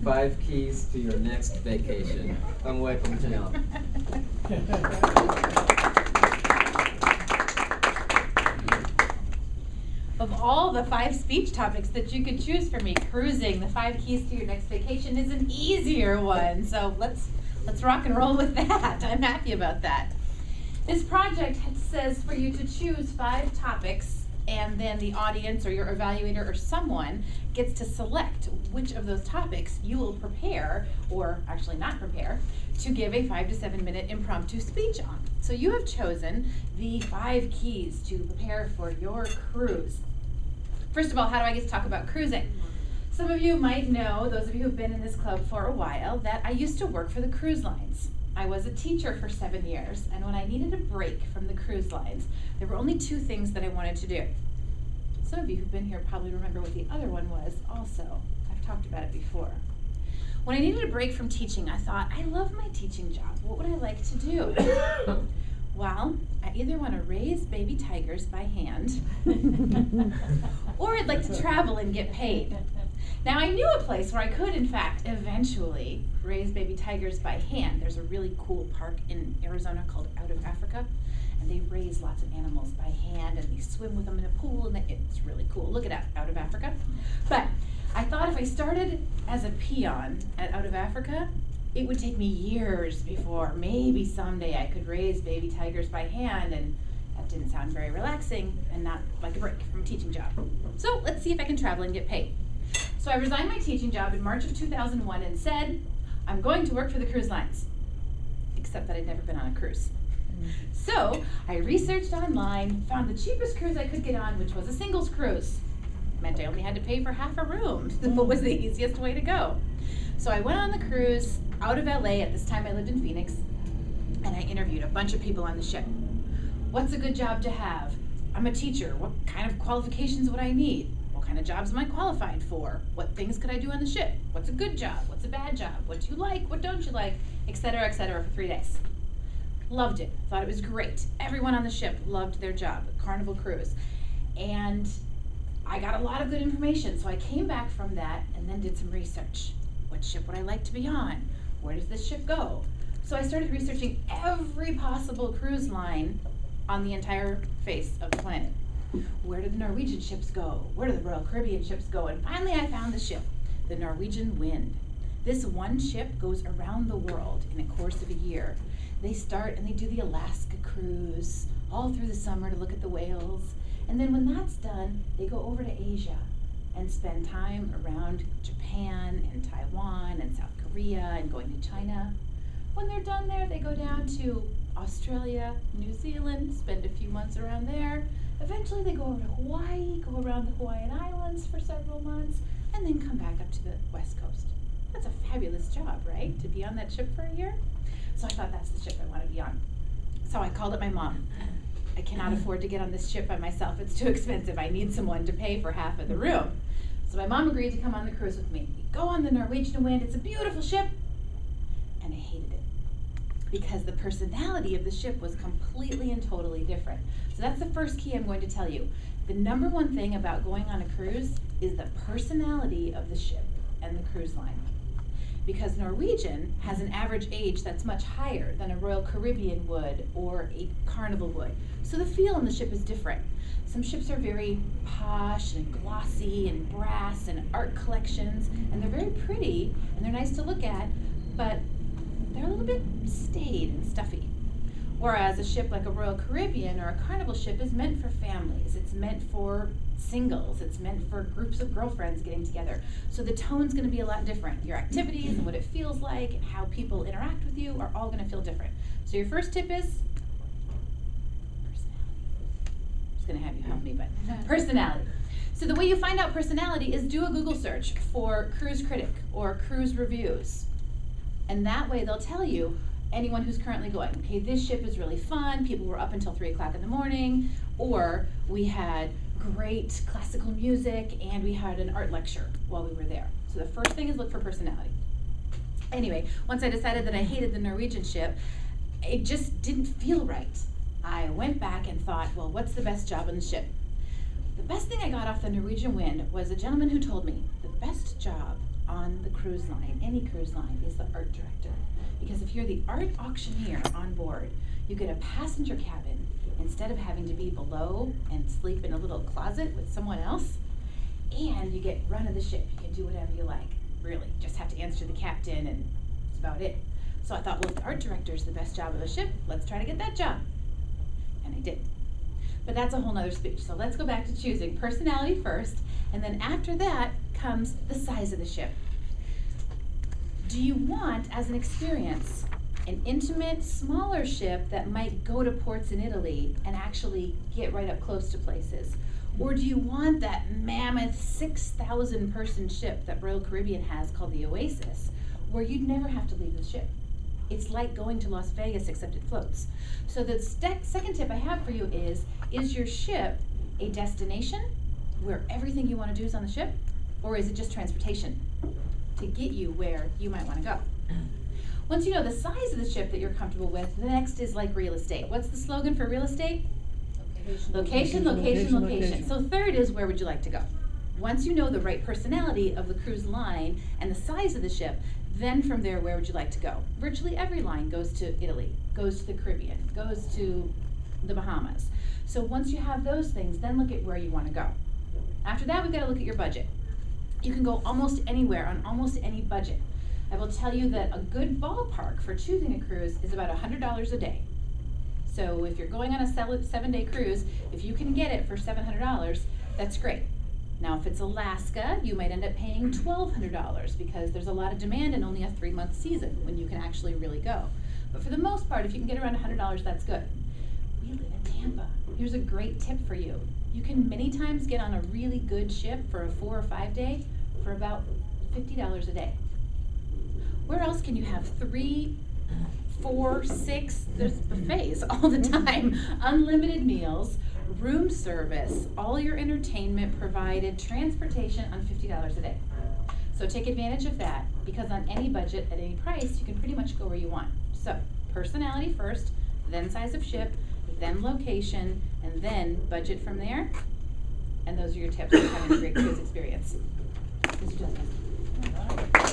5 keys to your next vacation. Come away from Jenelle. Of all the 5 speech topics that you could choose for me, cruising, the 5 keys to your next vacation is an easier one. So let's rock and roll with that. I'm happy about that. This project says for you to choose 5 topics, and then the audience or your evaluator or someone gets to select which of those topics you will prepare, or actually not prepare, to give a 5 to 7 minute impromptu speech on. So you have chosen the 5 keys to prepare for your cruise. First of all, how do I get to talk about cruising? Some of you might know, those of you who've been in this club for a while, that I used to work for the cruise lines. I was a teacher for 7 years, and when I needed a break from the cruise lines, there were only 2 things that I wanted to do. Some of you who've been here probably remember what the other one was also. I've talked about it before. When I needed a break from teaching, I thought, I love my teaching job. What would I like to do? Well, I either want to raise baby tigers by hand, or I'd like to travel and get paid. Now, I knew a place where I could, in fact, eventually raise baby tigers by hand. There's a really cool park in Arizona called Out of Africa, and they raise lots of animals by hand, and they swim with them in a pool, and it's really cool. Look it up, Out of Africa. But I thought if I started as a peon at Out of Africa, it would take me years before maybe someday I could raise baby tigers by hand, and that didn't sound very relaxing and not like a break from a teaching job. So let's see if I can travel and get paid. So I resigned my teaching job in March of 2001 and said, I'm going to work for the cruise lines, except that I'd never been on a cruise. So I researched online, found the cheapest cruise I could get on, which was a singles cruise. Meant I only had to pay for half a room. What was the easiest way to go? So I went on the cruise out of LA. At this time I lived in Phoenix, and I interviewed a bunch of people on the ship. What's a good job to have? I'm a teacher. What kind of qualifications would I need? What kind of jobs am I qualified for? What things could I do on the ship? What's a good job? What's a bad job? What do you like? What don't you like? Etc., for 3 days. Loved it. Thought it was great. Everyone on the ship loved their job, Carnival Cruise. And I got a lot of good information, so I came back from that and then did some research. What ship would I like to be on? Where does this ship go? So I started researching every possible cruise line on the entire face of the planet. Where do the Norwegian ships go? Where do the Royal Caribbean ships go? And finally I found the ship, the Norwegian Wind. This one ship goes around the world in a course of a year. They start and they do the Alaska cruise all through the summer to look at the whales. And then when that's done, they go over to Asia and spend time around Japan and Taiwan and South Korea and going to China. When they're done there, they go down to Australia, New Zealand, spend a few months around there. Eventually they go over to Hawaii, go around the Hawaiian Islands for several months, and then come back up to the West Coast. That's a fabulous job, right? To be on that ship for a year? So I thought that's the ship I want to be on. So I called up my mom. I cannot afford to get on this ship by myself. It's too expensive. I need someone to pay for half of the room. So my mom agreed to come on the cruise with me. We go on the Norwegian Wind. It's a beautiful ship. And I hated it because the personality of the ship was completely and totally different. So that's the first key I'm going to tell you. The number one thing about going on a cruise is the personality of the ship and the cruise line. Because Norwegian has an average age that's much higher than a Royal Caribbean would or a Carnival would. So the feel on the ship is different. Some ships are very posh and glossy and brass and art collections, and they're very pretty and they're nice to look at, but they're a little bit staid and stuffy. Whereas a ship like a Royal Caribbean or a Carnival ship is meant for families. It's meant for singles. It's meant for groups of girlfriends getting together. So the tone's going to be a lot different. Your activities and what it feels like and how people interact with you are all going to feel different. So your first tip is personality. I'm just going to have you help me, but personality. So the way you find out personality is do a Google search for cruise critic or cruise reviews. And that way they'll tell you, anyone who's currently going, okay, this ship is really fun, people were up until 3 o'clock in the morning, or we had great classical music and we had an art lecture while we were there. So the first thing is look for personality. Anyway, once I decided that I hated the Norwegian ship, it just didn't feel right. I went back and thought, well, what's the best job on the ship? The best thing I got off the Norwegian Wind was a gentleman who told me the best job on the cruise line, any cruise line, is the art director. Because if you're the art auctioneer on board, you get a passenger cabin instead of having to be below and sleep in a little closet with someone else. And you get run of the ship. You can do whatever you like, really. Just have to answer to the captain, and that's about it. So I thought, well, if the art director is the best job of the ship, let's try to get that job. And I did. But that's a whole nother speech. So let's go back to choosing personality first, and then after that comes the size of the ship. Do you want, as an experience, an intimate, smaller ship that might go to ports in Italy and actually get right up close to places? Or do you want that mammoth 6,000 person ship that Royal Caribbean has called the Oasis, where you'd never have to leave the ship? It's like going to Las Vegas, except it floats. So the second tip I have for you is your ship a destination where everything you want to do is on the ship? Or is it just transportation to get you where you might want to go? Once you know the size of the ship that you're comfortable with, the next is like real estate. What's the slogan for real estate? Location, location, location. So third is, where would you like to go? Once you know the right personality of the cruise line and the size of the ship, then from there, where would you like to go? Virtually every line goes to Italy, goes to the Caribbean, goes to the Bahamas. So once you have those things, then look at where you want to go. After that, we've got to look at your budget. You can go almost anywhere on almost any budget. I will tell you that a good ballpark for choosing a cruise is about $100 a day. So if you're going on a 7-day cruise, if you can get it for $700, that's great. Now if it's Alaska, you might end up paying $1,200 because there's a lot of demand and only a 3-month season when you can actually really go. But for the most part, if you can get around $100, that's good. We live in Tampa. Here's a great tip for you. You can many times get on a really good ship for a 4 or 5 day for about $50 a day. Where else can you have 3, 4, 6, there's buffets all the time, unlimited meals, room service, all your entertainment provided, transportation on $50 a day. So take advantage of that, because on any budget at any price, you can pretty much go where you want. So personality first, then size of ship, then location, and then budget from there. And those are your tips for having a great cruise experience. Mr. Justin.